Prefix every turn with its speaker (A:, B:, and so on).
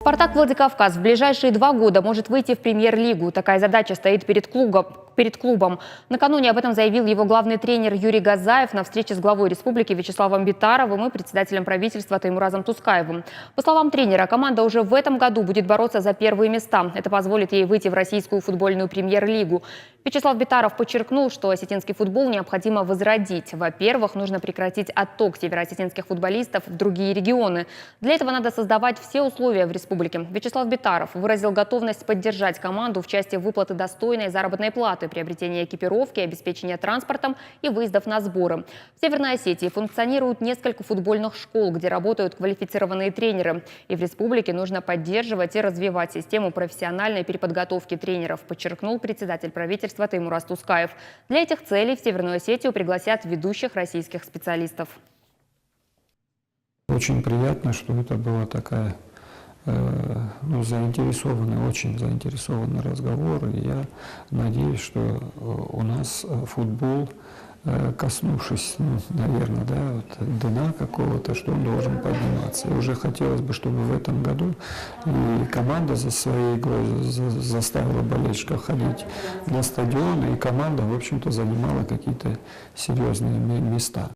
A: «Спартак» Владикавказ в ближайшие 2 года может выйти в премьер-лигу. Такая задача стоит перед клубом. Накануне об этом заявил его главный тренер Юрий Газаев на встрече с главой республики Вячеславом Битаровым и председателем правительства Таймуразом Тускаевым. По словам тренера, команда уже в этом году будет бороться за первые места. Это позволит ей выйти в российскую футбольную премьер-лигу. Вячеслав Битаров подчеркнул, что осетинский футбол необходимо возродить. Во-первых, нужно прекратить отток североосетинских футболистов в другие регионы. Для этого надо создавать все условия в республике. Вячеслав Битаров выразил готовность поддержать команду в части выплаты достойной заработной платы, приобретения экипировки, обеспечения транспортом и выездов на сборы. В Северной Осетии функционируют несколько футбольных школ, где работают квалифицированные тренеры. И в республике нужно поддерживать и развивать систему профессиональной переподготовки тренеров, подчеркнул председатель правительства Таймураз Тускаев. Для этих целей в Северную Осетию пригласят ведущих российских специалистов.
B: Очень приятно, что это была такая очень заинтересованный разговор. И я надеюсь, что у нас футбол, коснувшись, наверное, дна какого-то, что он должен подниматься. И уже хотелось бы, чтобы в этом году и команда за своей игрой заставила болельщиков ходить на стадион, и команда, в общем-то, занимала какие-то серьезные места.